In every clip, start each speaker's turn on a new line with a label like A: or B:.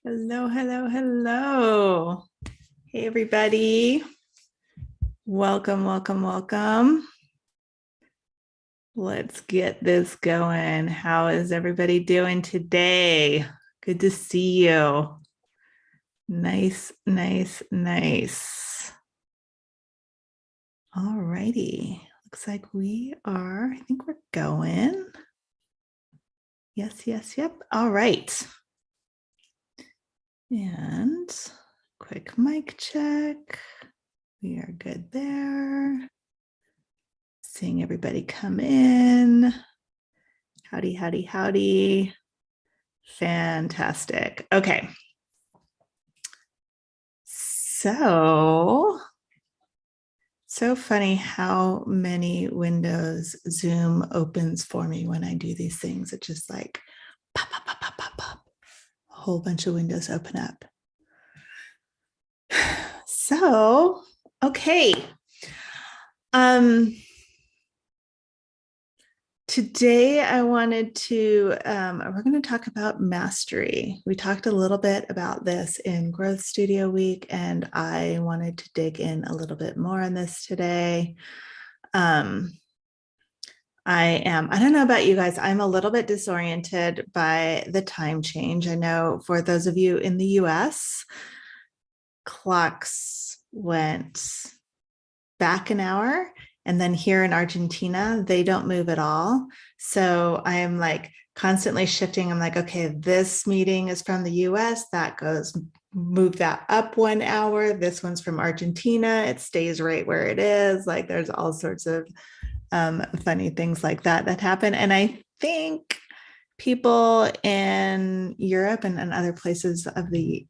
A: Hello, hello, hello. Hey, everybody. Welcome, welcome, welcome. Let's get this going. How is everybody doing today? Good to see you. Nice, nice, nice. All righty. Looks like we are, I think we're going. Yes, yes, yep. All right. And quick mic check. We are good there. Seeing everybody come in. Howdy, howdy, howdy. Fantastic. Okay. So funny how many windows Zoom opens for me when I do these things. It's just like pop, pop, pop, pop, pop, pop. A whole bunch of windows open up. So, okay. Today I wanted to, we're going to talk about mastery. We talked a little bit about this in Growth Studio Week, and I wanted to dig in a little bit more on this today. I don't know about you guys, I'm a little bit disoriented by the time change. I know for those of you in the US, clocks went back an hour. And then here in Argentina, they don't move at all. So I am like constantly shifting. I'm like, okay, this meeting is from the US, that goes, move that up 1 hour. This one's from Argentina, it stays right where it is. Like there's all sorts of funny things like that happen. And I think people in Europe and other places of the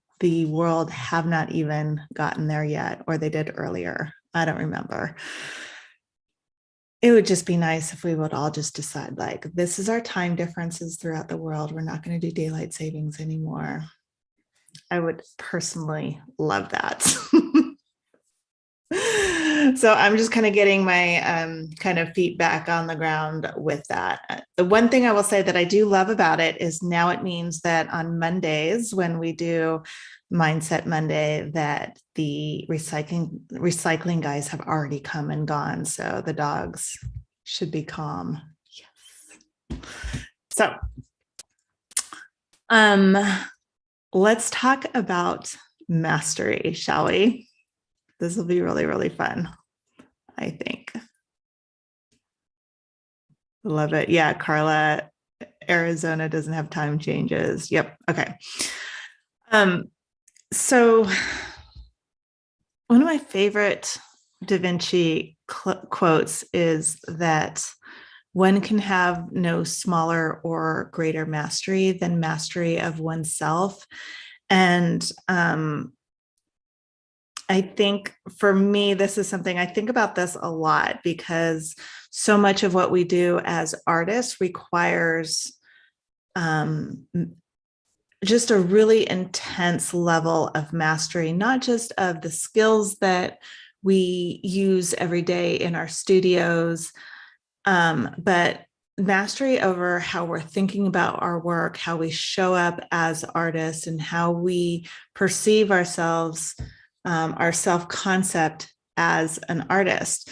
A: world have not even gotten there yet, or they did earlier. I don't remember. It would just be nice if we would all just decide, like, this is our time differences throughout the world. We're not going to do daylight savings anymore. I would personally love that. So I'm just kind of getting my kind of feet back on the ground with that. The one thing I will say that I do love about it is now it means that on Mondays, when we do Mindset Monday, that the recycling guys have already come and gone. So the dogs should be calm. Yes. So let's talk about mastery, shall we? This will be really, really fun, I think. Love it. Yeah, Carla, Arizona doesn't have time changes. Yep. Okay. So one of my favorite Da Vinci quotes is that one can have no smaller or greater mastery than mastery of oneself. And I think for me, this is something I think about this a lot because so much of what we do as artists requires just a really intense level of mastery, not just of the skills that we use every day in our studios, but mastery over how we're thinking about our work, how we show up as artists, and how we perceive ourselves, our self-concept as an artist.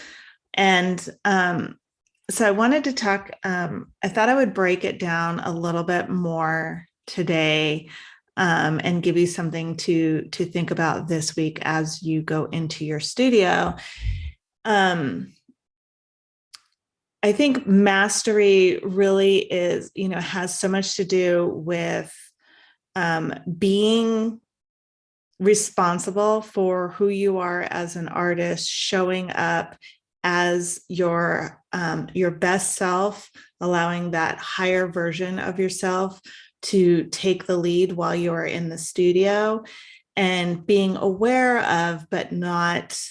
A: And so I wanted to talk, I thought I would break it down a little bit more today, and give you something to think about this week as you go into your studio. I think mastery really is, has so much to do with being responsible for who you are as an artist, showing up as your best self, allowing that higher version of yourself to take the lead while you are in the studio, and being aware of, but not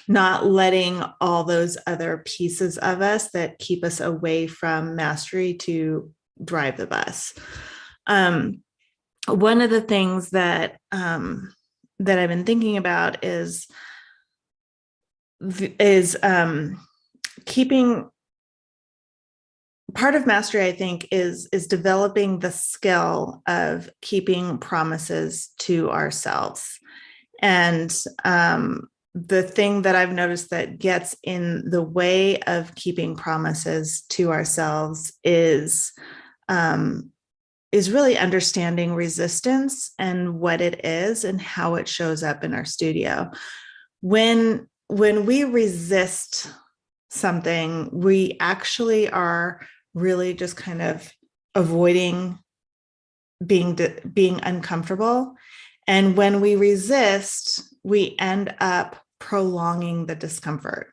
A: letting all those other pieces of us that keep us away from mastery to drive the bus. One of the things that that I've been thinking about is keeping part of mastery, I think, is developing the skill of keeping promises to ourselves. And the thing that I've noticed that gets in the way of keeping promises to ourselves is really understanding resistance and what it is and how it shows up in our studio. When we resist something, we actually are really just kind of avoiding being uncomfortable. And when we resist, we end up prolonging the discomfort.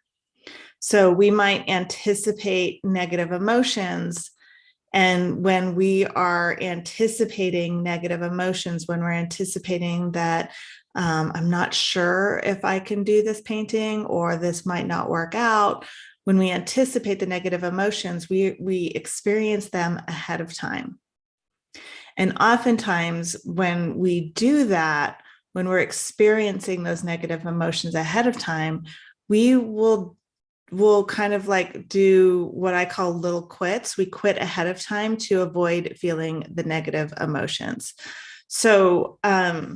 A: So we might anticipate negative emotions. And when we are anticipating negative emotions, when we're anticipating that I'm not sure if I can do this painting or this might not work out, when we anticipate the negative emotions, we experience them ahead of time. And oftentimes when we do that, when we're experiencing those negative emotions ahead of time, we will kind of like do what I call little quits. We quit ahead of time to avoid feeling the negative emotions. So I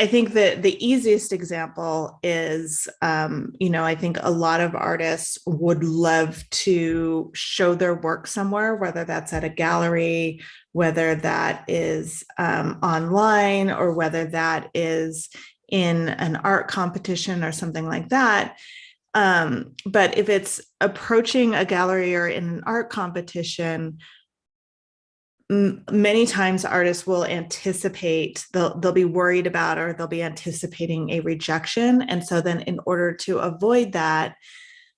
A: think that the easiest example is, I think a lot of artists would love to show their work somewhere, whether that's at a gallery, whether that is online, or whether that is in an art competition or something like that. But if it's approaching a gallery or in an art competition, many times artists will anticipate, they'll be worried about, or they'll be anticipating a rejection. And so then in order to avoid that,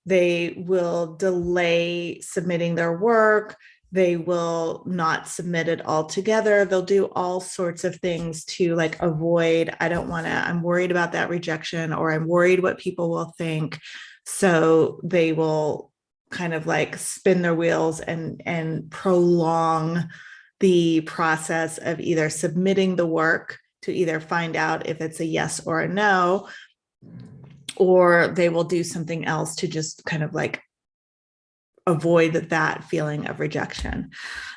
A: they will delay submitting their work. They will not submit it altogether. They'll do all sorts of things to like avoid, I'm worried about that rejection, or I'm worried what people will think. So they will kind of like spin their wheels and prolong the process of either submitting the work to either find out if it's a yes or a no, or they will do something else to just kind of like avoid that feeling of rejection.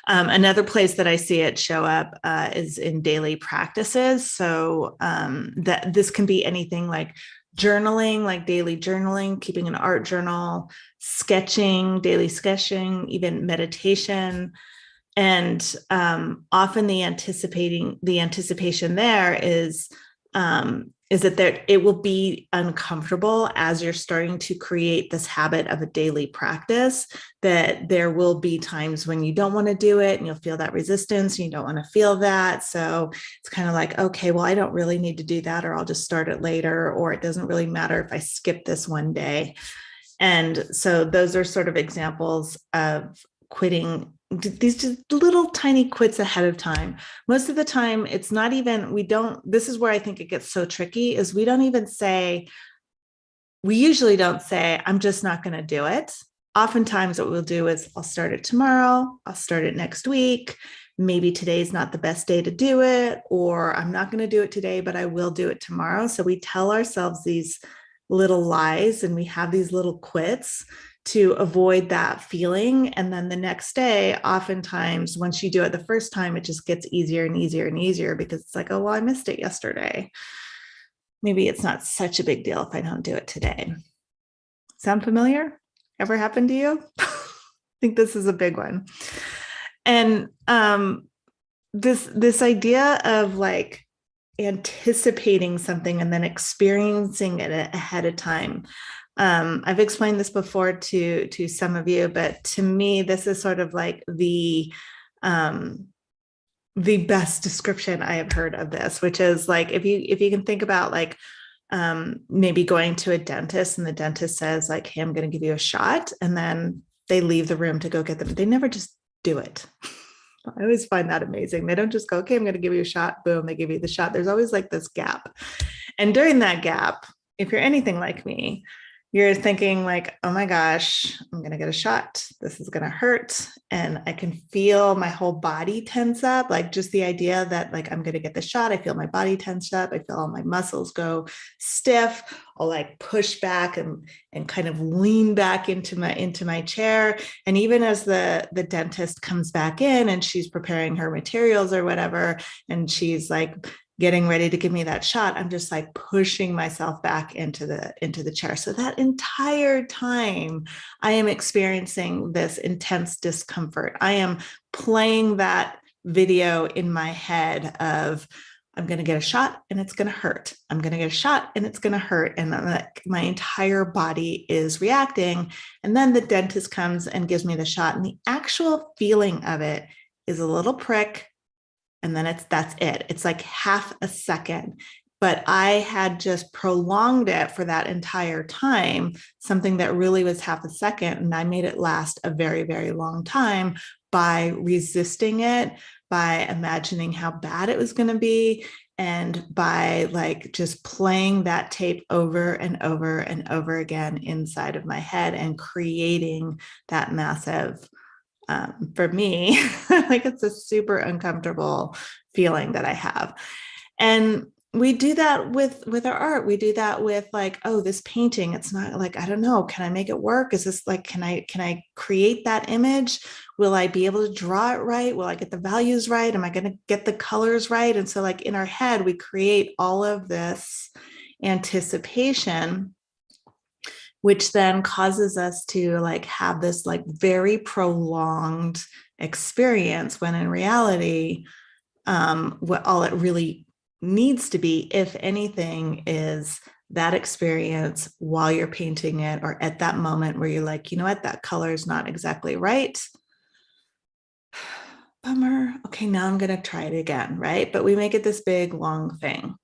A: Another place that I see it show up is in daily practices. So that this can be anything like journaling, like daily journaling, keeping an art journal, sketching, daily sketching, even meditation. And often the anticipation there is that it will be uncomfortable as you're starting to create this habit of a daily practice, that there will be times when you don't want to do it and you'll feel that resistance and you don't want to feel that. So it's kind of like, okay, well, I don't really need to do that, or I'll just start it later, or it doesn't really matter if I skip this one day. And so those are sort of examples of quitting, these just little tiny quits ahead of time. Most of the time, it's not even, this is where I think it gets so tricky, is we usually don't say, I'm just not going to do it. Oftentimes what we'll do is, I'll start it tomorrow, I'll start it next week. Maybe today's not the best day to do it, or I'm not going to do it today, but I will do it tomorrow. So we tell ourselves these little lies and we have these little quits to avoid that feeling. And then the next day, oftentimes, once you do it the first time, it just gets easier and easier and easier, because it's like, oh, well, I missed it yesterday. Maybe it's not such a big deal if I don't do it today. Sound familiar? Ever happened to you? I think this is a big one. And this idea of like anticipating something and then experiencing it ahead of time. I've explained this before to some of you, but to me, this is sort of like the best description I have heard of this, which is like, if you can think about like maybe going to a dentist, and the dentist says like, hey, I'm going to give you a shot, and then they leave the room to go get them. They never just do it. I always find that amazing. They don't just go, okay, I'm going to give you a shot. Boom, they give you the shot. There's always like this gap. And during that gap, if you're anything like me, you're thinking like, oh my gosh, I'm going to get a shot. This is going to hurt. And I can feel my whole body tense up. Like just the idea that like, I'm going to get the shot. I feel my body tensed up. I feel all my muscles go stiff. I'll like push back and kind of lean back into my chair. And even as the dentist comes back in and she's preparing her materials or whatever, and she's like getting ready to give me that shot, I'm just like pushing myself back into the chair. So that entire time I am experiencing this intense discomfort. I am playing that video in my head of, I'm going to get a shot and it's going to hurt. I'm going to get a shot and it's going to hurt. And like my entire body is reacting. And then the dentist comes and gives me the shot. And the actual feeling of it is a little prick, and then that's it. It's like half a second. But I had just prolonged it for that entire time, something that really was half a second. And I made it last a very, very long time by resisting it, by imagining how bad it was going to be, and by like just playing that tape over and over and over again inside of my head and creating that massive, for me, like it's a super uncomfortable feeling that I have. And we do that with our art. We do that with like, oh, this painting, it's not like, I don't know, can I make it work? Is this like, can I create that image? Will I be able to draw it right? Will I get the values right? Am I going to get the colors right? And so like in our head, we create all of this anticipation, which then causes us to like have this like very prolonged experience, when in reality, what all it really needs to be, if anything, is that experience while you're painting it, or at that moment where you're like, you know what, that color is not exactly right. Bummer. Okay, now I'm going to try it again, right? But we make it this big, long thing.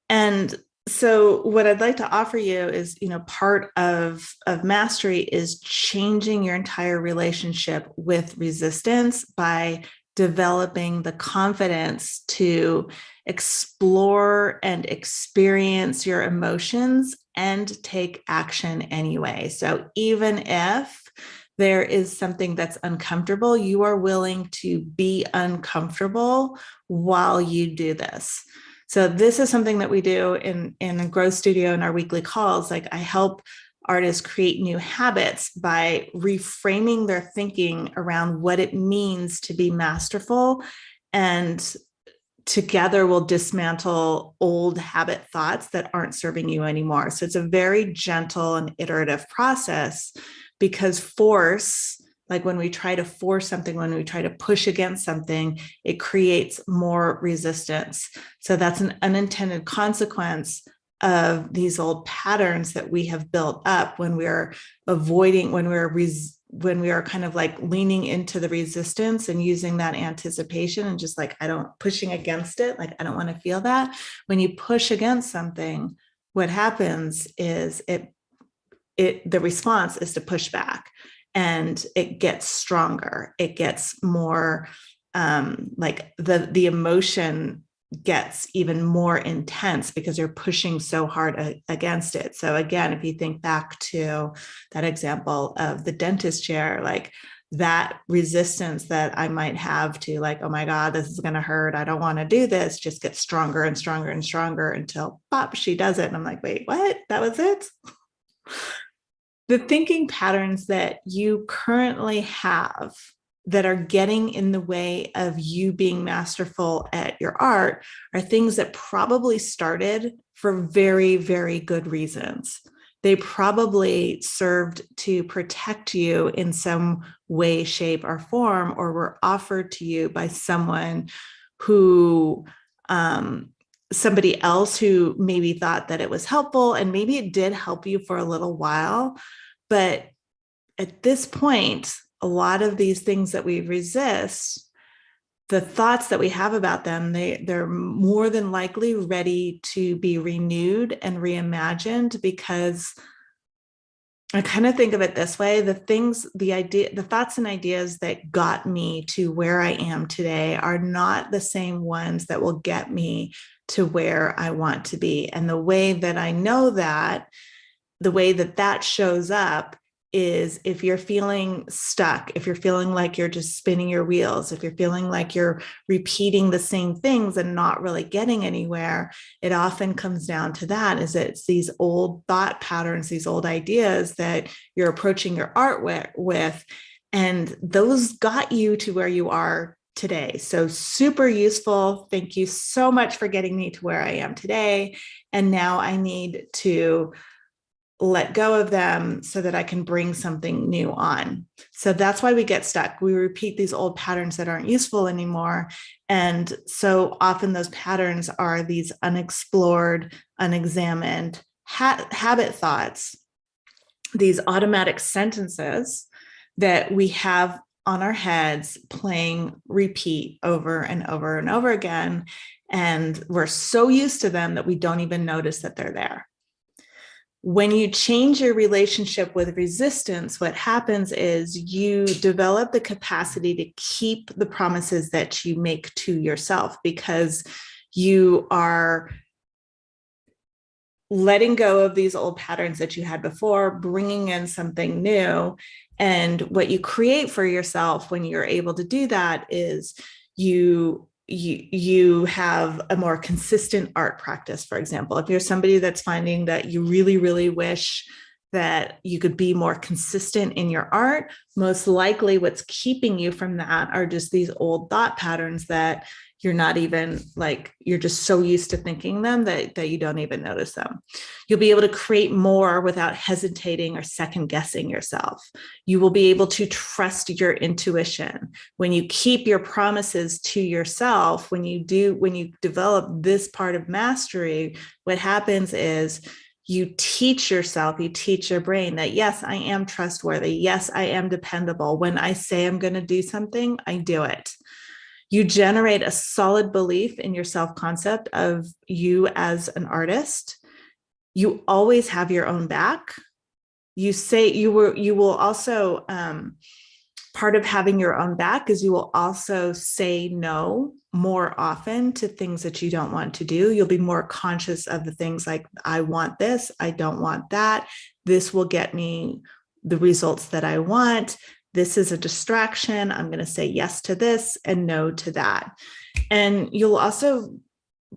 A: And so what I'd like to offer you is, part of mastery is changing your entire relationship with resistance by developing the confidence to explore and experience your emotions and take action anyway. So even if there is something that's uncomfortable, you are willing to be uncomfortable while you do this. So this is something that we do in a growth studio in our weekly calls. Like I help artists create new habits by reframing their thinking around what it means to be masterful. And together we'll dismantle old habit thoughts that aren't serving you anymore. So it's a very gentle and iterative process, because force, like when we try to force something, when we try to push against something, it creates more resistance. So that's an unintended consequence of these old patterns that we have built up when we're avoiding, when we are kind of like leaning into the resistance and using that anticipation and just like, pushing against it. Like, I don't want to feel that. When you push against something, what happens is the response is to push back, and it gets stronger. It gets more like the emotion gets even more intense because you're pushing so hard against it. So again, if you think back to that example of the dentist chair, like that resistance that I might have to like, oh my God, this is going to hurt, I don't want to do this, just gets stronger and stronger and stronger until pop, she does it. And I'm like, wait, what? That was it? The thinking patterns that you currently have that are getting in the way of you being masterful at your art are things that probably started for very, very good reasons. They probably served to protect you in some way, shape, or form, or were offered to you by someone who, somebody else who maybe thought that it was helpful, and maybe it did help you for a little while. But at this point, a lot of these things that we resist, the thoughts that we have about them, they're more than likely ready to be renewed and reimagined, because I kind of think of it this way: the thoughts and ideas that got me to where I am today are not the same ones that will get me to where I want to be. And the way that I know that the way that that shows up is if you're feeling stuck, if you're feeling like you're just spinning your wheels, if you're feeling like you're repeating the same things and not really getting anywhere, it often comes down to that, is it's these old thought patterns, these old ideas that you're approaching your art with, and those got you to where you are today. So super useful. Thank you so much for getting me to where I am today. And now I need to let go of them so that I can bring something new on. So that's why we get stuck. We repeat these old patterns that aren't useful anymore. And so often those patterns are these unexplored, unexamined habit thoughts, these automatic sentences that we have on our heads playing repeat over and over and over again. And we're so used to them that we don't even notice that they're there. When you change your relationship with resistance, what happens is you develop the capacity to keep the promises that you make to yourself, because you are letting go of these old patterns that you had before, bringing in something new. And what you create for yourself when you're able to do that is you have a more consistent art practice. For example, if you're somebody that's finding that you really, really wish that you could be more consistent in your art, most likely what's keeping you from that are just these old thought patterns that you're not even like, you're just so used to thinking them that you don't even notice them. You'll be able to create more without hesitating or second guessing yourself. You will be able to trust your intuition. When you keep your promises to yourself, when you develop this part of mastery, what happens is you teach yourself, you teach your brain that, yes, I am trustworthy. Yes, I am dependable. When I say I'm going to do something, I do it. You generate a solid belief in your self-concept of you as an artist. You always have your own back. You will also, part of having your own back is you will also say no more often to things that you don't want to do. You'll be more conscious of the things like, I want this, I don't want that. This will get me the results that I want. This is a distraction. I'm going to say yes to this and no to that. And you'll also,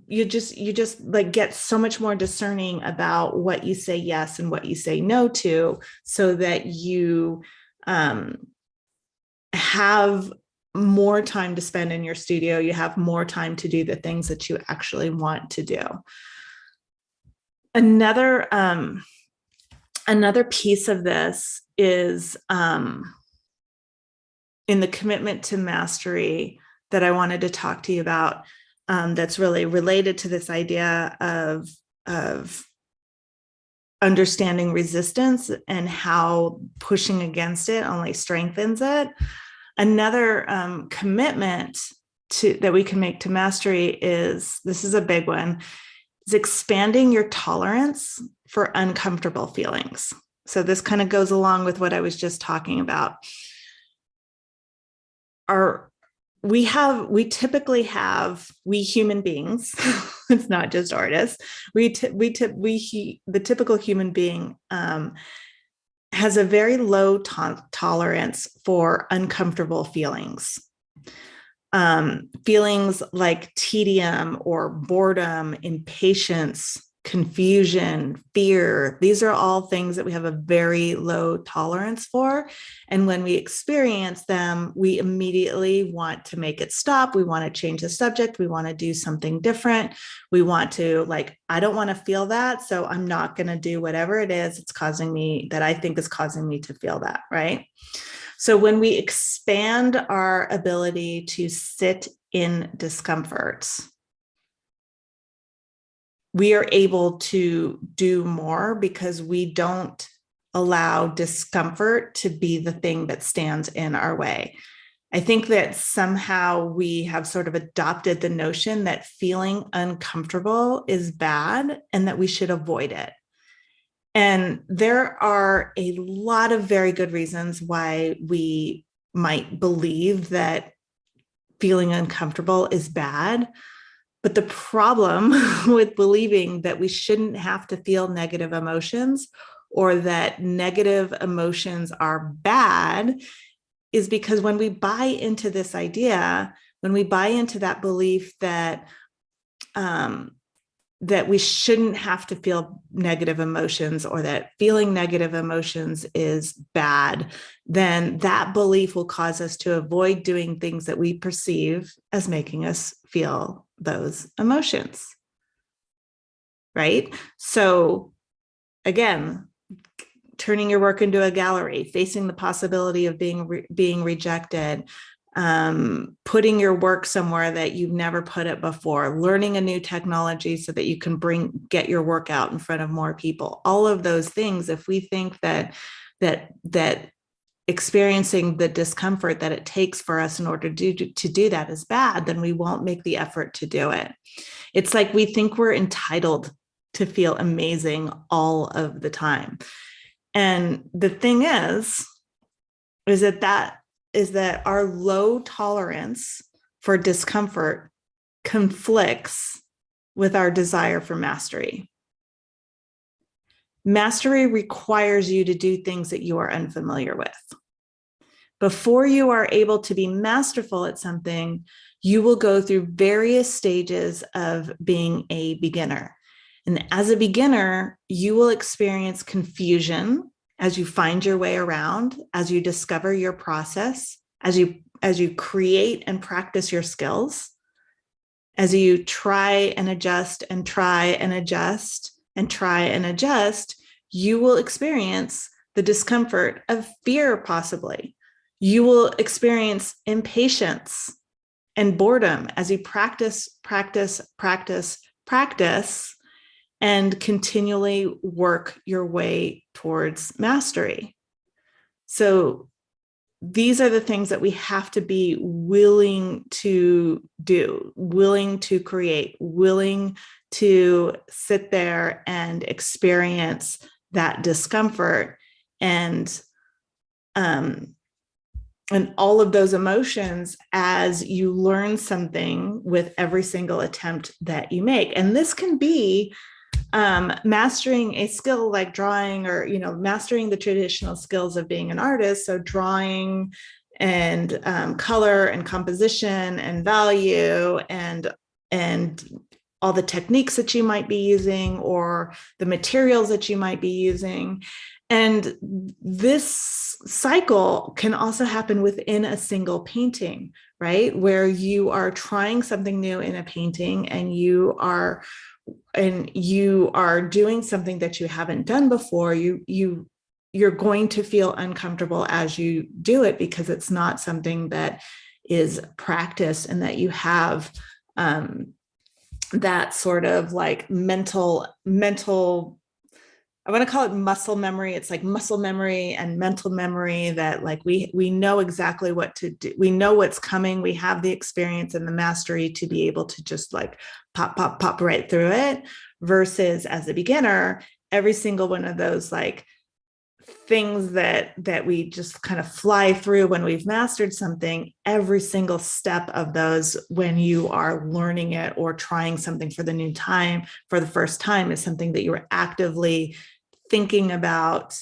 A: you just like get so much more discerning about what you say yes and what you say no to, so that you have more time to spend in your studio. You have more time to do the things that you actually want to do. Another piece of this is in the commitment to mastery that I wanted to talk to you about, that's really related to this idea of understanding resistance and how pushing against it only strengthens it. Another commitment that we can make to mastery is, this is a big one, is expanding your tolerance for uncomfortable feelings. So this kind of goes along with what I was just talking about. We human beings, it's not just artists, the typical human being has a very low tolerance for uncomfortable feelings. Feelings like tedium or boredom, impatience, confusion, fear. These are all things that we have a very low tolerance for. And when we experience them, we immediately want to make it stop. We want to change the subject. We want to do something different. We want to, like, I don't want to feel that, so I'm not going to do whatever it is that I think is causing me to feel that, right? So when we expand our ability to sit in discomfort, we are able to do more because we don't allow discomfort to be the thing that stands in our way. I think that somehow we have sort of adopted the notion that feeling uncomfortable is bad and that we should avoid it. And there are a lot of very good reasons why we might believe that feeling uncomfortable is bad. But the problem with believing that we shouldn't have to feel negative emotions or that negative emotions are bad is because when we buy into this idea, when we buy into that belief that that we shouldn't have to feel negative emotions, or that feeling negative emotions is bad, then that belief will cause us to avoid doing things that we perceive as making us feel those emotions. Right? So again, turning your work into a gallery, facing the possibility of being rejected, putting your work somewhere that you've never put it before, learning a new technology so that you can get your work out in front of more people. All of those things, if we think that experiencing the discomfort that it takes for us in order to do that is bad, then we won't make the effort to do it. It's like we think we're entitled to feel amazing all of the time. And the thing is that our low tolerance for discomfort conflicts with our desire for mastery. Mastery requires you to do things that you are unfamiliar with. Before you are able to be masterful at something, you will go through various stages of being a beginner. And as a beginner, you will experience confusion as you find your way around, as you discover your process, as you create and practice your skills, as you try and adjust and try and adjust and try and adjust, you will experience the discomfort of fear, possibly. You will experience impatience and boredom as you practice, and continually work your way towards mastery. So these are the things that we have to be willing to do, willing to create, willing to sit there and experience that discomfort and all of those emotions as you learn something with every single attempt that you make. And this can be mastering a skill like drawing, or mastering the traditional skills of being an artist, so drawing and color and composition and value and all the techniques that you might be using, or the materials that you might be using. And this cycle can also happen within a single painting, right? Where you are trying something new in a painting, and you are doing something that you haven't done before. You're going to feel uncomfortable as you do it, because it's not something that is practiced, and that you have that sort of like mental, I want to call it muscle memory. It's like muscle memory and mental memory, that like we know exactly what to do. We know what's coming. We have the experience and the mastery to be able to just like pop right through it. Versus as a beginner, every single one of those like things that we just kind of fly through when we've mastered something, every single step of those when you are learning it or trying something for the first time, is something that you're actively thinking about.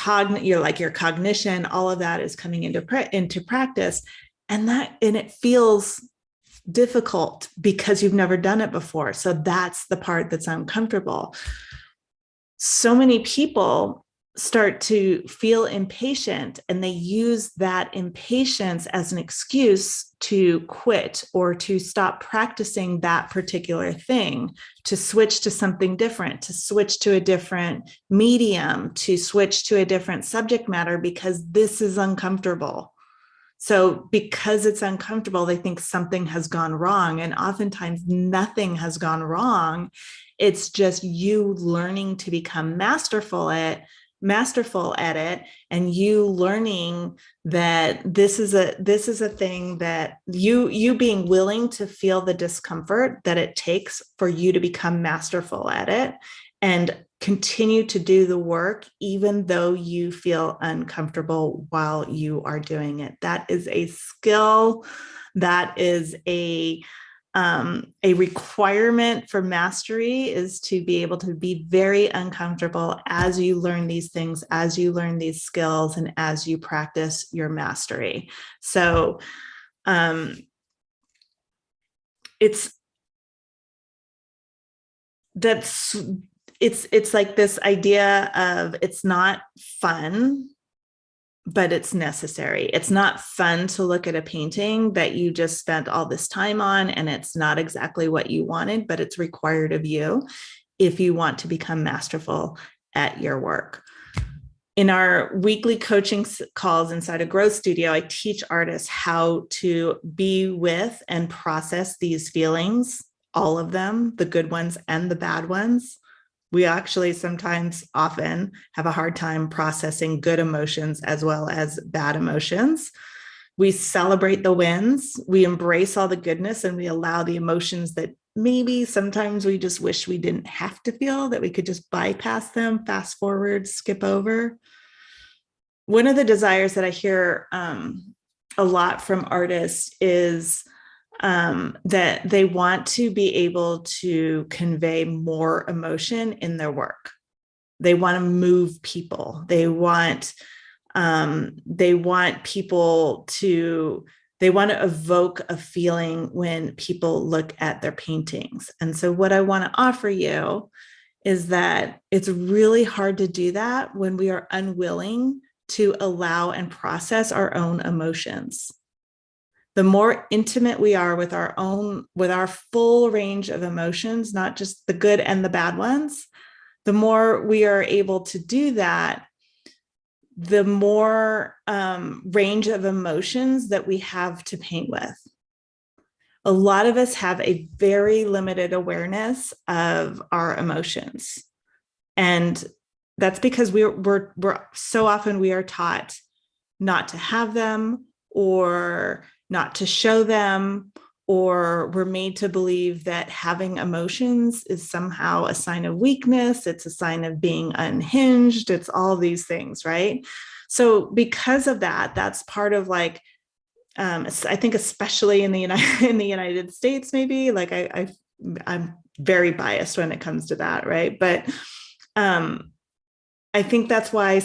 A: Your cognition, all of that is coming into practice, and it feels difficult because you've never done it before. So that's the part that's uncomfortable. So many people start to feel impatient, and they use that impatience as an excuse to quit or to stop practicing that particular thing, to switch to something different, to switch to a different medium, to switch to a different subject matter, because this is uncomfortable. So because it's uncomfortable, they think something has gone wrong. And oftentimes nothing has gone wrong. It's just you learning to become masterful at it, and you learning that this is a thing that you being willing to feel the discomfort that it takes for you to become masterful at it, and continue to do the work even though you feel uncomfortable while you are doing it. That is a skill. That is a a requirement for mastery is to be able to be very uncomfortable as you learn these things, as you learn these skills, and as you practice your mastery. So it's like this idea of it's not fun, but it's necessary. It's not fun to look at a painting that you just spent all this time on and it's not exactly what you wanted, but it's required of you if you want to become masterful at your work. In our weekly coaching calls inside a growth studio, I teach artists how to be with and process these feelings, all of them, the good ones and the bad ones. We actually sometimes often have a hard time processing good emotions as well as bad emotions. We celebrate the wins, we embrace all the goodness, and we allow the emotions that maybe sometimes we just wish we didn't have to feel, that we could just bypass them, fast forward, skip over. One of the desires that I hear a lot from artists is that they want to be able to convey more emotion in their work. They want to move people. They want people to, they want to evoke a feeling when people look at their paintings. And so what I want to offer you is that it's really hard to do that when we are unwilling to allow and process our own emotions. The more intimate we are with our full range of emotions, not just the good and the bad ones, the more we are able to do that, the more range of emotions that we have to paint with. A lot of us have a very limited awareness of our emotions. And that's because we're so often we are taught not to have them, or not to show them, or we're made to believe that having emotions is somehow a sign of weakness. It's a sign of being unhinged. It's all these things, right? So because of that, that's part of like, I think especially in the United States, maybe like I'm very biased when it comes to that, right? But I think that's why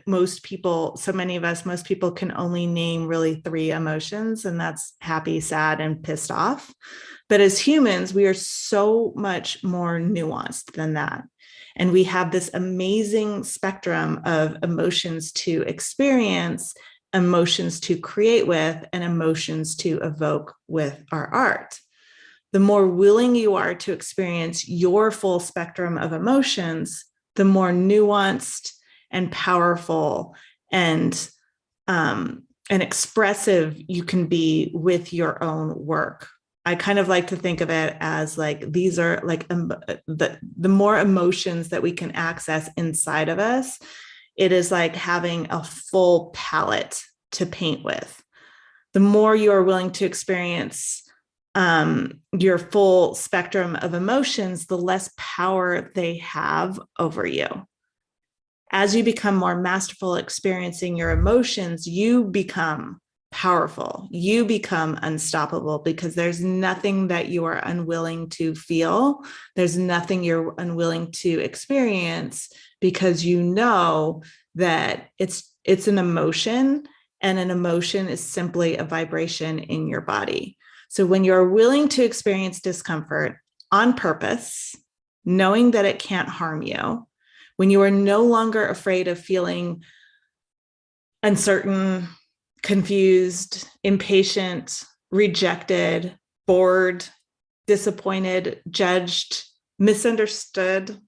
A: most people can only name really 3 emotions, and that's happy, sad, and pissed off. But as humans, we are so much more nuanced than that. And we have this amazing spectrum of emotions to experience, emotions to create with, and emotions to evoke with our art. The more willing you are to experience your full spectrum of emotions, the more nuanced and powerful and expressive you can be with your own work. I kind of like to think of it as like, these are like the more emotions that we can access inside of us, it is like having a full palette to paint with. The more you are willing to experience your full spectrum of emotions, the less power they have over you. As you become more masterful experiencing your emotions, you become powerful. You become unstoppable, because there's nothing that you are unwilling to feel. There's nothing you're unwilling to experience, because you know that it's an emotion, and an emotion is simply a vibration in your body. So when you're willing to experience discomfort on purpose, knowing that it can't harm you, when you are no longer afraid of feeling uncertain, confused, impatient, rejected, bored, disappointed, judged, misunderstood,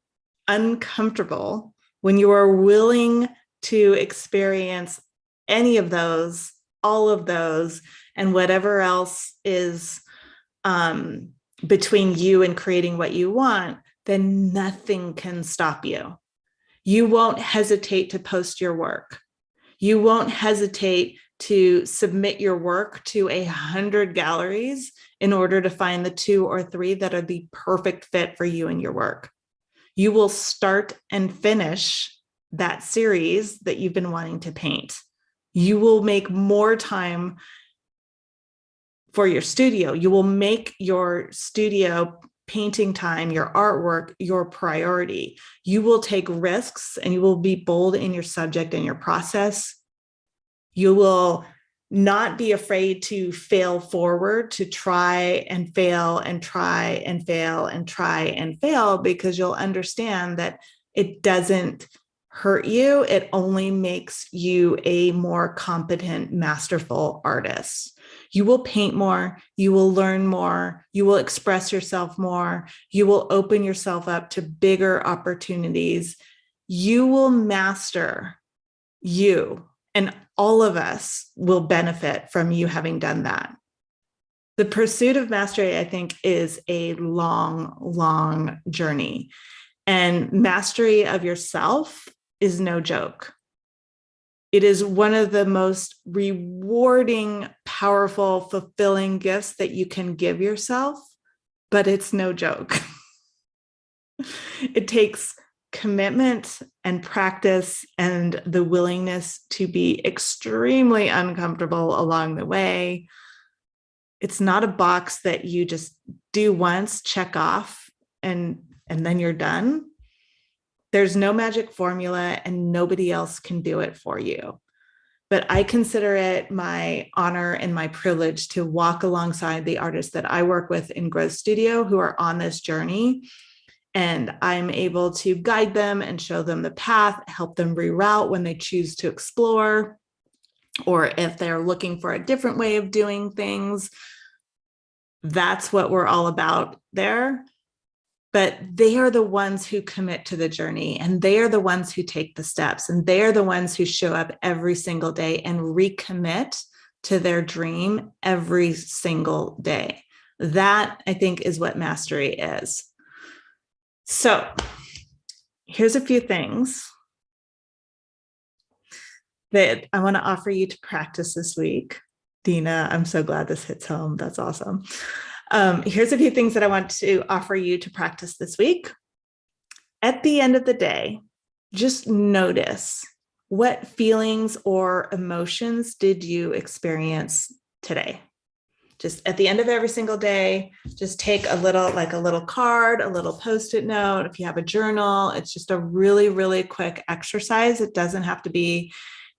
A: uncomfortable, when you are willing to experience any of those, all of those, and whatever else is between you and creating what you want, then nothing can stop you. You won't hesitate to post your work. You won't hesitate to submit your work to 100 galleries in order to find the 2 or 3 that are the perfect fit for you and your work. You will start and finish that series that you've been wanting to paint. You will make more time for your studio. You will make your studio painting time, your artwork, your priority. You will take risks and you will be bold in your subject and your process. You will not be afraid to fail forward, to try and fail and try and fail and try and fail, because you'll understand that it doesn't hurt you. It only makes you a more competent, masterful artist. You will paint more, you will learn more, you will express yourself more, you will open yourself up to bigger opportunities. You will master you, and all of us will benefit from you having done that. The pursuit of mastery, I think, is a long, long journey. And mastery of yourself is no joke. It is one of the most rewarding, powerful, fulfilling gifts that you can give yourself, but it's no joke. It takes commitment and practice and the willingness to be extremely uncomfortable along the way. It's not a box that you just do once, check off, and then you're done. There's no magic formula and nobody else can do it for you. But I consider it my honor and my privilege to walk alongside the artists that I work with in Growth Studio who are on this journey. And I'm able to guide them and show them the path, help them reroute when they choose to explore, or if they're looking for a different way of doing things. That's what we're all about there. But they are the ones who commit to the journey, and they are the ones who take the steps, and they are the ones who show up every single day and recommit to their dream every single day. That, I think, is what mastery is. So here's a few things that I want to offer you to practice this week. Dina, I'm so glad this hits home. That's awesome. Here's a few things that I want to offer you to practice this week. At the end of the day, just notice what feelings or emotions did you experience today. Just at the end of every single day, just take a little card, a little Post-it note. If you have a journal, it's just a really, really quick exercise. It doesn't have to be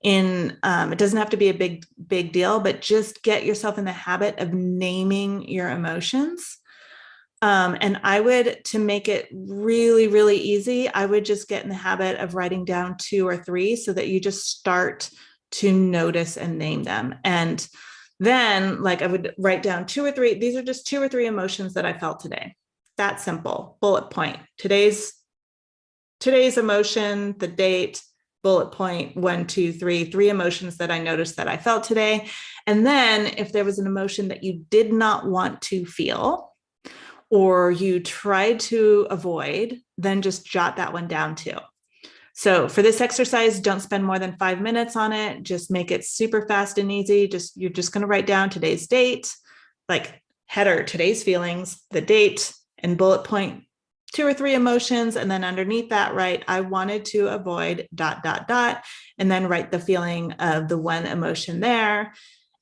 A: it doesn't have to be a big deal, but just get yourself in the habit of naming your emotions. And I would, to make it really, really easy, I would just get in the habit of writing down 2 or 3 so that you just start to notice and name them. And then I would write down 2 or 3. These are just 2 or 3 emotions that I felt today. That simple. Bullet point. Today's emotion, the date, bullet point, 1, 2, 3 emotions that I noticed that I felt today. And then if there was an emotion that you did not want to feel or you tried to avoid, then just jot that one down too. So for this exercise, don't spend more than 5 minutes on it. Just make it super fast and easy. You're just going to write down today's date, header, today's feelings, the date, and bullet point 2 or 3 emotions. And then underneath that, write, I wanted to avoid ... and then write the feeling of the one emotion there.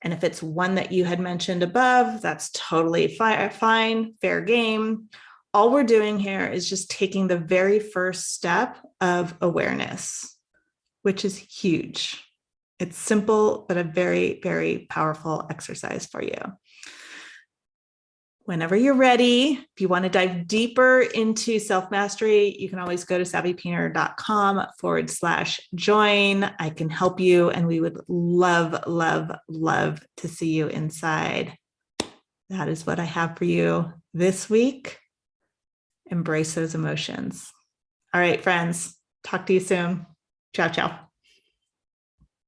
A: And if it's one that you had mentioned above, that's totally fine, fair game. All we're doing here is just taking the very first step of awareness, which is huge. It's simple, but a very, very powerful exercise for you. Whenever you're ready, if you want to dive deeper into self-mastery, you can always go to savvypainter.com/join. I can help you, and we would love, love, love to see you inside. That is what I have for you this week. Embrace those emotions. All right, friends, talk to you soon. Ciao, ciao.